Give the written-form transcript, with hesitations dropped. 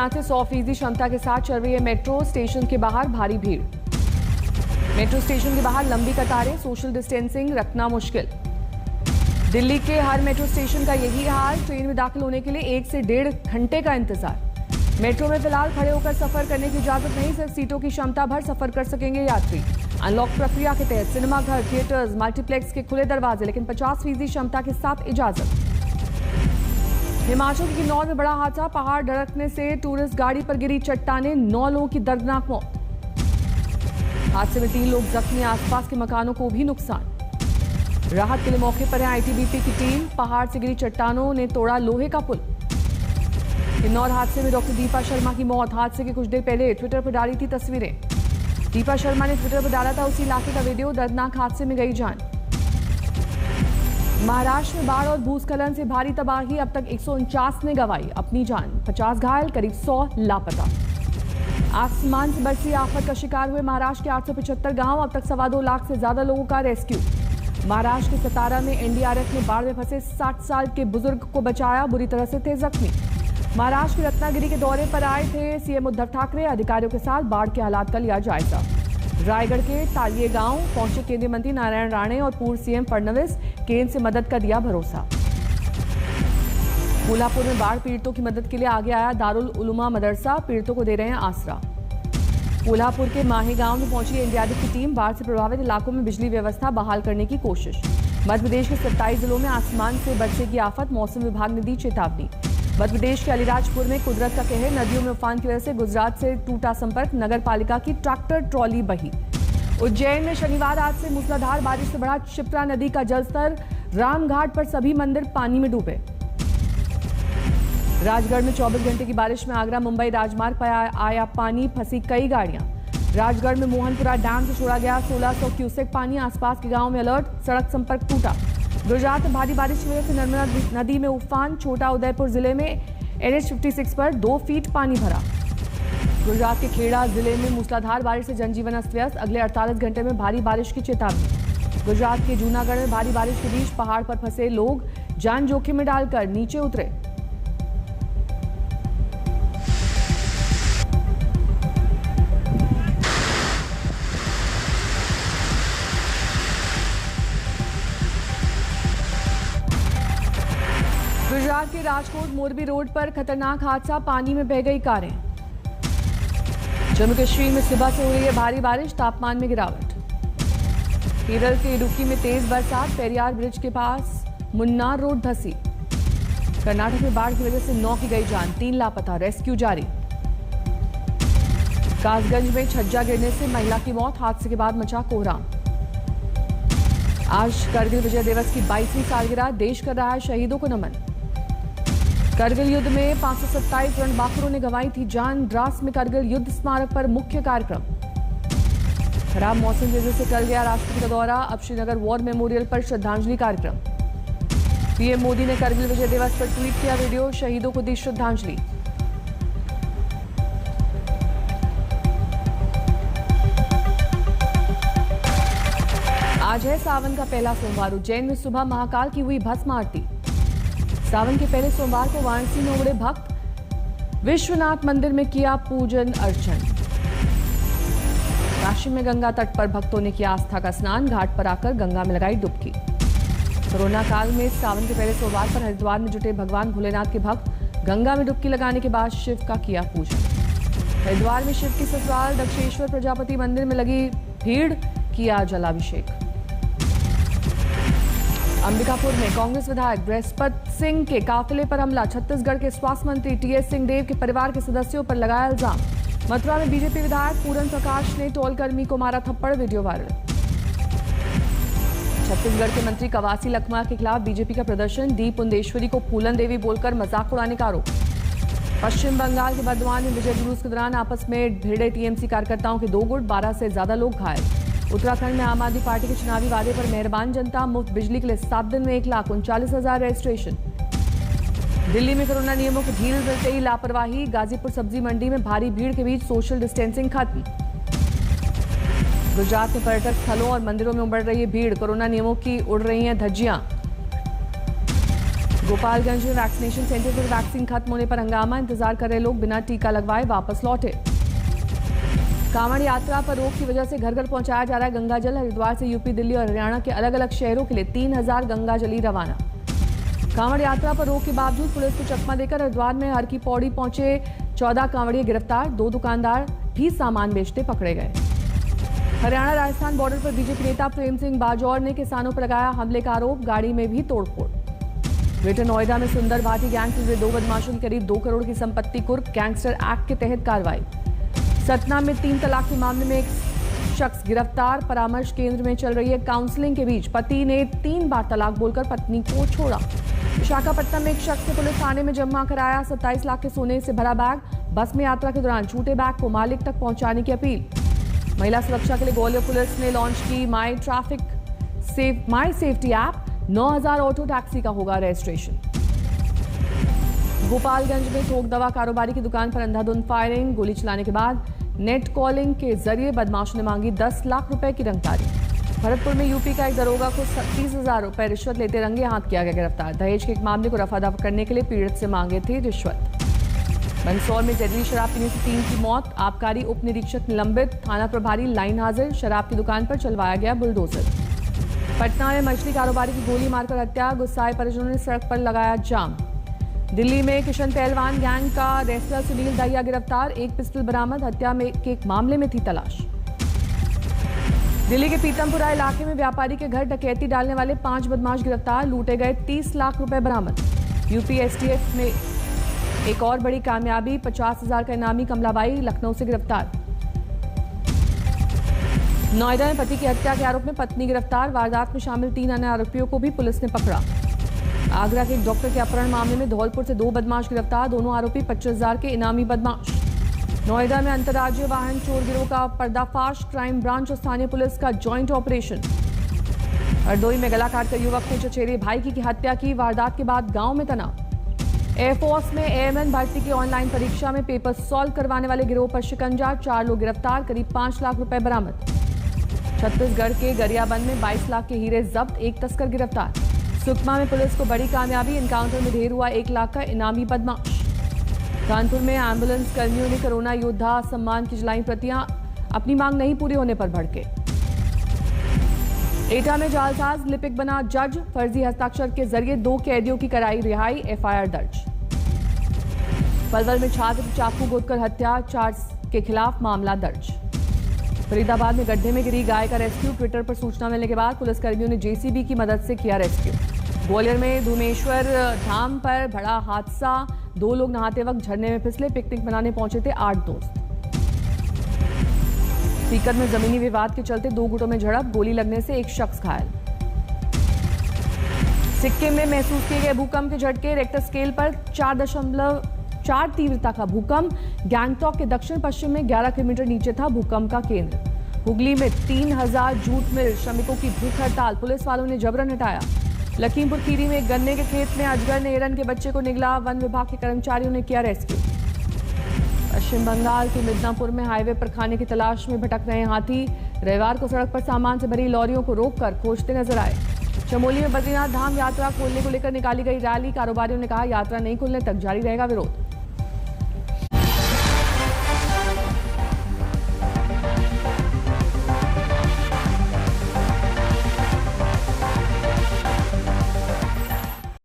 नाते 100% क्षमता के साथ चल रही है मेट्रो। स्टेशन के बाहर भारी भीड़। मेट्रो स्टेशन के बाहर लंबी कतारें, सोशल डिस्टेंसिंग रखना मुश्किल। दिल्ली के हर मेट्रो स्टेशन का यही हाल। ट्रेन में दाखिल होने के लिए 1 से 1.5 घंटे का इंतजार। मेट्रो में फिलहाल खड़े होकर सफर करने की इजाजत नहीं, सिर्फ सीटों की क्षमता भर सफर कर सकेंगे यात्री। अनलॉक प्रक्रिया के तहत सिनेमाघर, थिएटर्स, मल्टीप्लेक्स के खुले दरवाजे, लेकिन 50% क्षमता के साथ इजाजत। हिमाचल के किन्नौर में बड़ा हादसा। पहाड़ ढरकने से टूरिस्ट गाड़ी पर गिरी चट्टानें, 9 लोगों की दर्दनाक मौत। हादसे में 3 लोग जख्मी, आसपास के मकानों को भी नुकसान। राहत के लिए मौके पर है आईटीबीपी की टीम। पहाड़ से गिरी चट्टानों ने तोड़ा लोहे का पुल। किन्नौर हादसे में डॉक्टर दीपा शर्मा की मौत। हादसे के कुछ देर पहले ट्विटर पर डाली थी तस्वीरें। दीपा शर्मा ने ट्विटर पर डाला था उसी इलाके का वीडियो। दर्दनाक हादसे में गई जान। महाराष्ट्र में बाढ़ और भूस्खलन से भारी तबाही। अब तक 149 ने गंवाई अपनी जान, 50 घायल, करीब 100 लापता। आसमान से बरसी आफत का शिकार हुए महाराष्ट्र के 875 गांव। अब तक 2.25 लाख से ज्यादा लोगों का रेस्क्यू। महाराष्ट्र के सतारा में एनडीआरएफ ने बाढ़ में फंसे 60 साल के बुजुर्ग को बचाया, बुरी तरह से थे जख्मी। महाराष्ट्र के रत्नागिरी के दौरे पर आए थे सीएम उद्धव ठाकरे। अधिकारियों के साथ बाढ़ के हालात का लिया जायजा। रायगढ़ के तालिये गांव पहुंचे केंद्रीय मंत्री नारायण राणे और पूर्व सीएम फडणवीस। केंद्र से मदद का दिया भरोसा। कोल्हापुर में बाढ़ पीड़ितों की मदद के लिए आगे आया दारुल उलूमा मदरसा। पीड़ितों को दे रहे हैं आसरा। कोल्हापुर के माही गांव में पहुंची एनडीआरएफ की टीम। बाढ़ से प्रभावित इलाकों में बिजली व्यवस्था बहाल करने की कोशिश। मध्य प्रदेश के 27 जिलों में आसमान से बरसेगी आफत। मौसम विभाग ने दी चेतावनी। मध्य प्रदेश के अलीराजपुर में कुदरत का कहर। नदियों में उफान की वजह से गुजरात से टूटा संपर्क। नगर पालिका की ट्रैक्टर ट्रॉली बही। उज्जैन में शनिवार रात से मूसलाधार बारिश से बढ़ा क्षिप्रा नदी का जलस्तर। रामघाट पर सभी मंदिर पानी में डूबे। राजगढ़ में 24 घंटे की बारिश में आगरा मुंबई राजमार्ग पर आया पानी, फंसी कई गाड़ियां। राजगढ़ में मोहनपुरा डैम से छोड़ा गया 1600 क्यूसेक पानी। आसपास के गांव में अलर्ट, सड़क संपर्क टूटा। गुजरात में भारी बारिश की वजह से नर्मदा नदी में उफान। छोटा उदयपुर जिले में NH56 पर 2 फीट पानी भरा। गुजरात के खेड़ा जिले में मूसलाधार बारिश से जनजीवन अस्त व्यस्त। अगले 48 घंटे में भारी बारिश की चेतावनी। गुजरात के जूनागढ़ में भारी बारिश के बीच पहाड़ पर फंसे लोग जान जोखिम में डालकर नीचे उतरे। गुजरात के राजकोट मोरबी रोड पर खतरनाक हादसा। पानी में बह गई कारें। जम्मू कश्मीर में सुबह से हो रही है भारी बारिश, तापमान में गिरावट। केरल के इडुक्की में तेज बरसात। पेरियार ब्रिज के पास मुन्नार रोड धंसी। कर्नाटक में बाढ़ की वजह से 9 की गई जान, 3 लापता, रेस्क्यू जारी। कासगंज में छज्जा गिरने से महिला की मौत। हादसे के बाद मचा कोहराम। आज करगिल विजय दिवस की 22वीं सालगिरह। देश कर रहा है शहीदों को नमन। करगिल युद्ध में 527 रणबांकुरों ने गंवाई थी जान। द्रास में करगिल युद्ध स्मारक पर मुख्य कार्यक्रम। खराब मौसम की वजह से टल गया राष्ट्रपति का दौरा। अब श्रीनगर वॉर मेमोरियल पर श्रद्धांजलि कार्यक्रम। पीएम मोदी ने करगिल विजय दिवस पर ट्वीट किया वीडियो। शहीदों को दी श्रद्धांजलि। आज है सावन का पहला सोमवार। उज्जैन में सुबह महाकाल की हुई भस्म आरती। सावन के पहले सोमवार को वाराणसी में उमड़े भक्त। विश्वनाथ मंदिर में किया पूजन अर्चन। काशी में गंगा तट पर भक्तों ने किया आस्था का स्नान। घाट पर आकर गंगा में लगाई डुबकी। कोरोना काल में सावन के पहले सोमवार पर हरिद्वार में जुटे भगवान भोलेनाथ के भक्त गंगा में डुबकी लगाने के बाद शिव का किया पूजन। हरिद्वार में शिव की ससुराल दक्षेश्वर प्रजापति मंदिर में लगी भीड़, किया जलाभिषेक। अंबिकापुर में कांग्रेस विधायक बृहस्पति सिंह के काफिले पर हमला। छत्तीसगढ़ के स्वास्थ्य मंत्री टीएस सिंहदेव के परिवार के सदस्यों पर लगाया इल्जाम। मथुरा में बीजेपी विधायक पूरन प्रकाश ने टोलकर्मी को मारा थप्पड़, वीडियो वायरल। छत्तीसगढ़ के मंत्री कवासी लखमा के खिलाफ बीजेपी का प्रदर्शन। डी पुंदेश्वरी को फूलन देवी बोलकर मजाक उड़ाने का आरोप। पश्चिम बंगाल के बर्धमान में विजय जुलूस के दौरान आपस में भिड़े टीएमसी कार्यकर्ताओं के 2 गुट, 12 से ज्यादा लोग घायल। उत्तराखंड में आम आदमी पार्टी के चुनावी वादे पर मेहरबान जनता। मुफ्त बिजली के लिए 7 दिन में 1,39,000 रजिस्ट्रेशन। दिल्ली में कोरोना नियमों को ढील देते ही लापरवाही। गाजीपुर सब्जी मंडी में भारी भीड़ के बीच सोशल डिस्टेंसिंग खत्म। गुजरात में पर्यटक स्थलों और मंदिरों में उमड़ रही है भीड़। कोरोना नियमों की उड़ रही हैं धज्जियां। गोपालगंज में वैक्सीनेशन सेंटर पर वैक्सीन खत्म होने पर हंगामा, इंतजार कर रहे लोग बिना टीका लगवाए वापस लौटे। कांवड़ यात्रा पर रोक की वजह से घर घर पहुंचाया जा रहा है गंगा जल। हरिद्वार से यूपी, दिल्ली और हरियाणा के अलग अलग शहरों के लिए 3000 गंगा जली रवाना। कांवड़ यात्रा पर रोक के बावजूद पुलिस को चकमा देकर हरिद्वार में हर की पौड़ी पहुंचे 14 कांवड़िए गिरफ्तार। 2 दुकानदार भी सामान बेचते पकड़े गए। हरियाणा राजस्थान बॉर्डर पर बीजेपी नेता प्रेम सिंह बाजौर ने किसानों पर लगाया हमले का आरोप, गाड़ी में भी तोड़फोड़। ग्रेटर नोएडा में सुंदर भाटी गैंग से जुड़े 2 बदमाशों की करीब 2 करोड़ की संपत्ति कुर्क, गैंगस्टर एक्ट के तहत कार्रवाई। सतना में 3 तलाक के मामले में एक शख्स गिरफ्तार। परामर्श केंद्र में चल रही है काउंसलिंग के बीच पति ने 3 बार तलाक बोलकर पत्नी को छोड़ा। विशाखापट्टनम में एक शख्स ने पुलिस थाने में जमा कराया 27 लाख के सोने से भरा बैग। बस में यात्रा के दौरान छूटे बैग को मालिक तक पहुंचाने की अपील। महिला सुरक्षा के लिए ग्वालियर पुलिस ने लॉन्च की माई सेफ्टी ऐप। 9000 ऑटो टैक्सी का होगा रजिस्ट्रेशन। गोपालगंज में थोक दवा कारोबारी की दुकान पर अंधाधुंध फायरिंग, गोली चलाने के बाद नेट कॉलिंग के जरिए बदमाशों ने मांगी 10 लाख रुपए की रंगदारी। भरतपुर में यूपी का एक दरोगा को 30,000 रुपए रिश्वत लेते रंगे हाथ किया गया गिरफ्तार। दहेज के एक मामले को रफा दफा करने के लिए पीड़ित से मांगे थे रिश्वत। मंदसौर में जहरीली शराब पीने से 3 की मौत, आबकारी उप निरीक्षक निलंबित, थाना प्रभारी लाइन हाजिर। शराब की दुकान पर चलवाया गया बुलडोजर। पटना में मछली कारोबारी की गोली मारकर हत्या, गुस्साए परिजनों ने सड़क पर लगाया जाम। दिल्ली में किशन पहलवान गैंग का रेसलर सुनील दहिया गिरफ्तार, 1 पिस्टल बरामद, हत्या के एक मामले में थी तलाश। दिल्ली के पीतमपुरा इलाके में व्यापारी के घर डकैती डालने वाले 5 बदमाश गिरफ्तार, लूटे गए 30 लाख रुपए बरामद। यूपी एसटीएफ में एक और बड़ी कामयाबी, 50,000 का इनामी कमलाबाई लखनऊ से गिरफ्तार। नोएडा में पति की हत्या के आरोप में पत्नी गिरफ्तार, वारदात में शामिल 3 अन्य आरोपियों को भी पुलिस ने पकड़ा। आगरा के एक डॉक्टर के अपहरण मामले में धौलपुर से 2 बदमाश गिरफ्तार, दोनों आरोपी 25,000 के इनामी बदमाश। नोएडा में अंतर्राज्यीय वाहन चोर गिरोह का पर्दाफाश, क्राइम ब्रांच और स्थानीय पुलिस का जॉइंट ऑपरेशन। हरदोई में गला काटकर युवक ने चचेरे भाई की हत्या की, वारदात के बाद गांव में तनाव। एयरफोर्स में एयरमैन भर्ती की ऑनलाइन परीक्षा में पेपर सॉल्व करवाने वाले गिरोह पर शिकंजा, 4 लोग गिरफ्तार, करीब 5 लाख रुपए बरामद। छत्तीसगढ़ के गरियाबंद में 22 लाख के हीरे जब्त, 1 तस्कर गिरफ्तार। सुकमा में पुलिस को बड़ी कामयाबी, एनकाउंटर में ढेर हुआ 1 लाख का इनामी बदमाश। कानपुर में एम्बुलेंस कर्मियों ने कोरोना योद्धा सम्मान की जलाई प्रतियां, अपनी मांग नहीं पूरी होने पर भड़के। एटा में जालसाज लिपिक बना जज, फर्जी हस्ताक्षर के जरिए 2 कैदियों की कराई रिहाई, एफआईआर दर्ज। पलवल में छात्र चाकू गोदकर हत्या, 4 के खिलाफ मामला दर्ज। फरीदाबाद में गड्ढे में गिरी गाय का रेस्क्यू, ट्विटर पर सूचना मिलने के बाद पुलिसकर्मियों ने जेसीबी की मदद से किया रेस्क्यू। ग्वालियर में धूमेश्वर धाम पर बड़ा हादसा, 2 लोग नहाते वक्त झरने में फिसले, पिकनिक मनाने पहुंचे थे 8 दोस्त। सीकर में जमीनी विवाद के चलते 2 गुटों में झड़प, गोली लगने से 1 शख्स घायल। सिक्किम में महसूस किए गए भूकंप के झटके, रेक्टर स्केल पर 4.4 तीव्रता का भूकंप। गैंगटॉक के दक्षिण पश्चिम में 11 किलोमीटर नीचे था भूकंप का केंद्र। हुगली में 3000 जूट मिल श्रमिकों की भूख हड़ताल, पुलिस वालों ने जबरन हटाया। लखीमपुर खीरी में एक गन्ने के खेत में अजगर ने हिरन के बच्चे को निगला, वन विभाग के कर्मचारियों ने किया रेस्क्यू। पश्चिम बंगाल के मिदनापुर में हाईवे पर खाने की तलाश में भटक रहे हाथी, रविवार को सड़क पर सामान से भरी लॉरियों को रोककर खोजते नजर आए। चमोली में बद्रीनाथ धाम यात्रा खोलने को लेकर निकाली गई रैली, कारोबारियों ने कहा यात्रा नहीं खुलने तक जारी रहेगा विरोध।